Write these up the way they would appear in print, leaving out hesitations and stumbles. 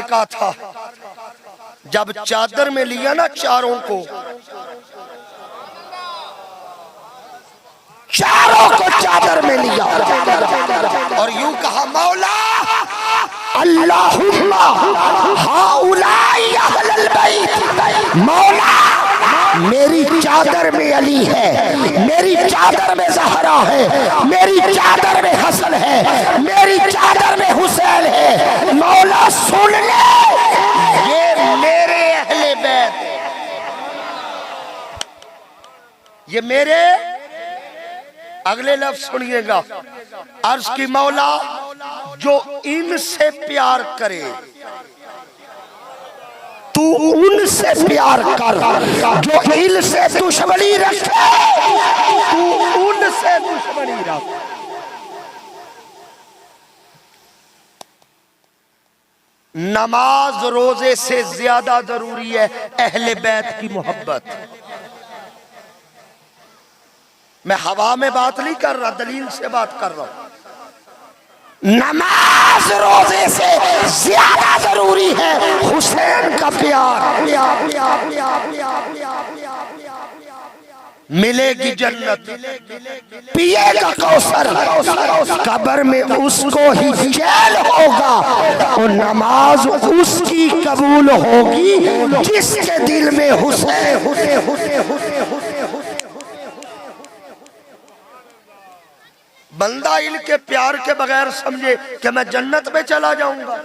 ने कहा था जब चादर में लिया ना चारों को चादर में लिया और यूं कहा मौला अल्लाहुम्मा हाउलाई अहलल बैत, मौला मेरी चादर में अली है, मेरी चादर में ज़हरा है, मेरी चादर में हसन है, मेरी चादर में हुसैन है, मौला सुन ले ये मेरे अहले बैत, ये मेरे। अगले लफ्ज सुनिएगा, अर्ज की मौला जो इनसे प्यार करे तू उनसे प्यार कर, जो इनसे दुश्मनी रखे तू उनसे दुश्मनी रख। नमाज रोजे से ज्यादा जरूरी है अहले बैत की मोहब्बत। मैं हवा में बात नहीं कर रहा, दलील से बात कर रहा हूं। नमाज रोजे से ज्यादा जरूरी है हुसैन का प्यार। मिलेगी जन्नत, पिएगा कौसर, कब्र में उसको ही जेल होगा और नमाज उसकी कबूल होगी जिसके दिल में हुसैन। बंदा इनके प्यार के बगैर समझे कि मैं जन्नत में चला जाऊंगा।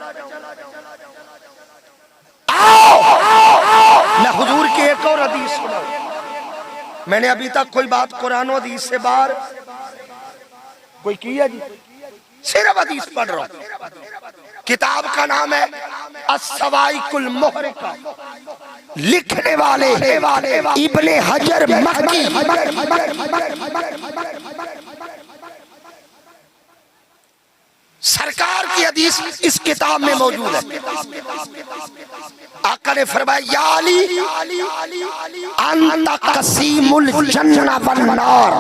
मैं हुजूर की एक और हदीस सुना, मैंने अभी तक कोई बात कुरान और हदीस से बाहर कोई की है जी, सिर्फ हदीस पढ़ रहा हूं। किताब का नाम है अस्सवाइकुल मुहरिका, लिखने वाले इब्ने हजर मक्की। सरकार की हदीस इस किताब में मौजूद है। आका ने फरमाया या अली अंता कसीमुल जन्नह वन नार।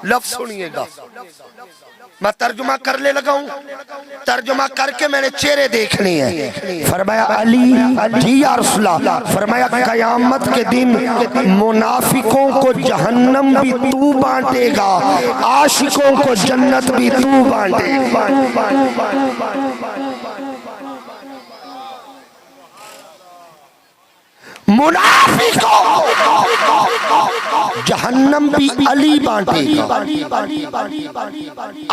लफ्ज सुनिएगा, मैं तर्जुमा करने लगा हूं, तर्जुमा करके मैंने चेहरे देखने हैं। फरमाया अली जी या रसूलल्लाह, फरमाया कयामत के दिन मुनाफिकों को जहन्नम भी तू बांटेगा, आशिकों को जन्नत भी तू बांटेगा। मुनाफिकों जहन्नम भी अली बांटेगा,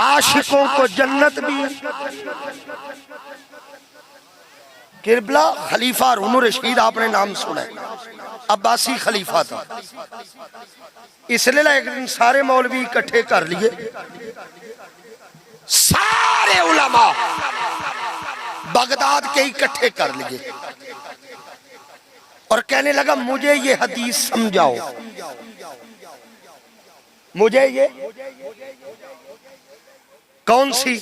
आशिकों को जन्नत भी। किबला खलीफा हारून रशीद आपने नाम सुना है, अब्बासी खलीफा था। इसलिए एक दिन सारे मौलवी इकट्ठे कर लिए, सारे उलमा बगदाद के इकट्ठे कर लिए और कहने लगा मुझे ये हदीस समझाओ, मुझे ये कौन सी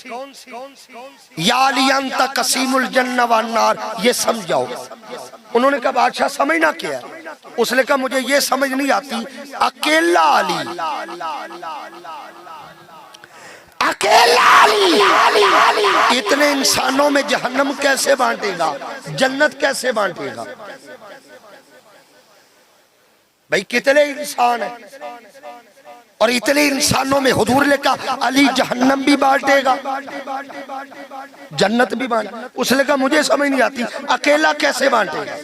या अली अंता कसीमुल जन्नह वन नार, ये समझाओ। उन्होंने कहा बादशाह समझना क्या है? उसने कहा मुझे ये समझ नहीं आती, अकेला अली, अकेला अली इतने इंसानों में जहन्नम कैसे बांटेगा, जन्नत कैसे बांटेगा? भाई कितने इंसान है और इतने इंसानों में हुजूर ने कहा अली जहन्नम भी बांटेगा, जन्नत भी बांटे। उसने कहा मुझे समझ नहीं आती, अकेला कैसे बांटेगा?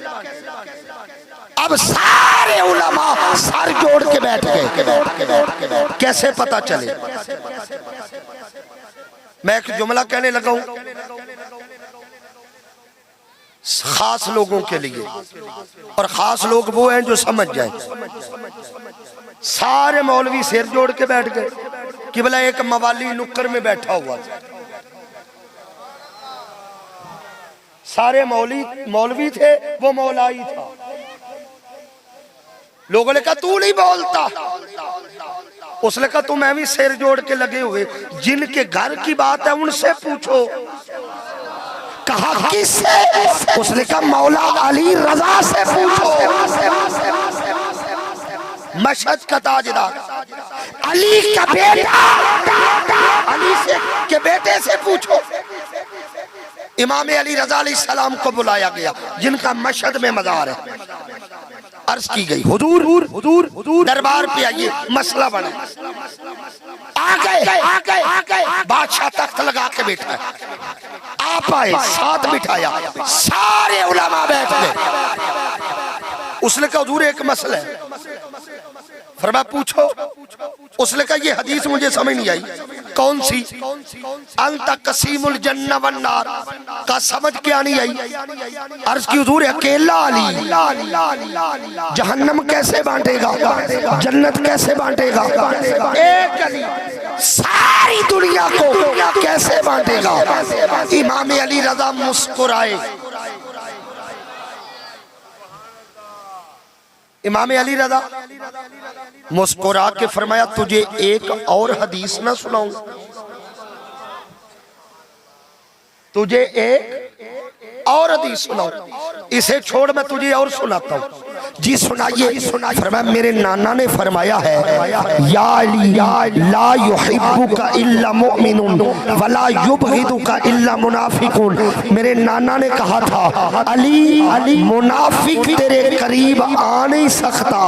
अब सारे उलमा सर जोड़ के बैठ गए, कैसे पता चले? मैं एक जुमला कहने लगा हूं खास लोगों के लिए, और खास लोग वो हैं जो समझ जाएं। सारे मौलवी सिर जोड़ के बैठ गए कि भला एक मवाली नुक्कर में बैठा हुआ था। सारे मौलवी थे, वो मौलाई था। लोगों ने कहा तू नहीं बोलता, उसने कहा तुम भी सिर जोड़ के लगे हुए, जिनके घर की बात है उनसे पूछो। कहा किससे? उसने कहा मौला अली रजा से पूछो। मशहद का ताजदार अली का बेटा, अली से के बेटे से पूछो। इमाम अली रज़ा अलैहिस्सलाम को बुलाया गया, जिनका मशहद में मज़ार है। अर्ज की गई हुजूर दरबार पे आइए, मसला बना। आ गए बादशाह तख्त लगा के बैठा है, आप आए, साथ बिठाया, सारे उलमा बैठ गए। उसने कहा हुजूर एक मसला है। फरमाया पूछो। उसने कहा ये हदीस मुझे समझ नहीं आई, कौन सी? अंत कसीमुल जन्नह वन नार का समझ क्या नहीं आई? अर्ज की हुजूर अकेला अली जहन्नम कैसे बांटेगा, जन्नत कैसे बांटेगा? एक अली सारी दुनिया को कैसे बांटेगा? इमाम अली रज़ा मुस्कुराए। इमाम अली रज़ा मुस्कुरा के फरमाया तुझे एक और हदीस ना सुनाऊं? तुझे एक और हदीस सुनाऊं? इसे छोड़ मैं तुझे और सुनाता हूं। जी सुनाइए। फरमाया मेरे नाना ने फरमाया है या अली ला युहिब्बुका इल्ला मुमिनुन वला युबग़िदुका इल्ला मुनाफिकुन। मेरे नाना ने कहा था अली मुनाफिक तेरे करीब आ नहीं सकता,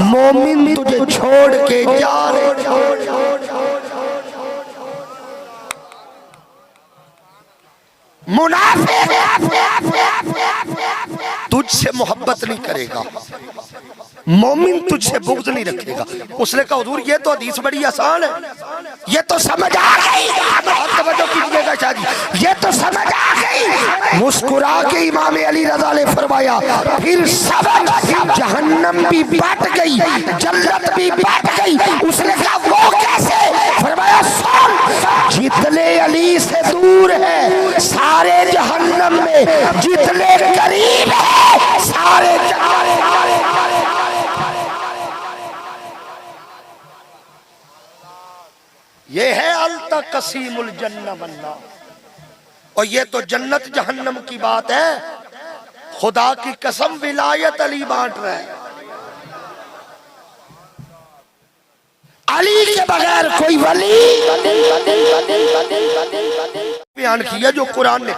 मोमिन तुझे छोड़ के जा मुनाफिक तुझसे मोहब्बत नहीं करेगा, मोमिन तुझसे बुग़्ज़ नहीं रखेगा। उसने कहा हुजूर ये तो हदीस बड़ी आसान है, ये तो समझ आ गई। तवज्जो कीजिएगा शादी, ये तो समझ आ गई। मुस्कुरा के इमाम अली रज़ा ने फरमाया फिर सबक जहन्नम भी बट गई, जन्नत भी बट गई। उसने कहा वो कैसे? फरमाया सुन, जितने अली से दूर है सारे जहन्नम में, जितने करीब है सारे ये है अलता कसीमुल जन्नह वन्नार। और ये तो जन्नत जहन्नम की बात है। खुदा की कसम विलायत अली बांट रहे हैं। अली के बगैर कोई वली बयान किया जो कुरान ने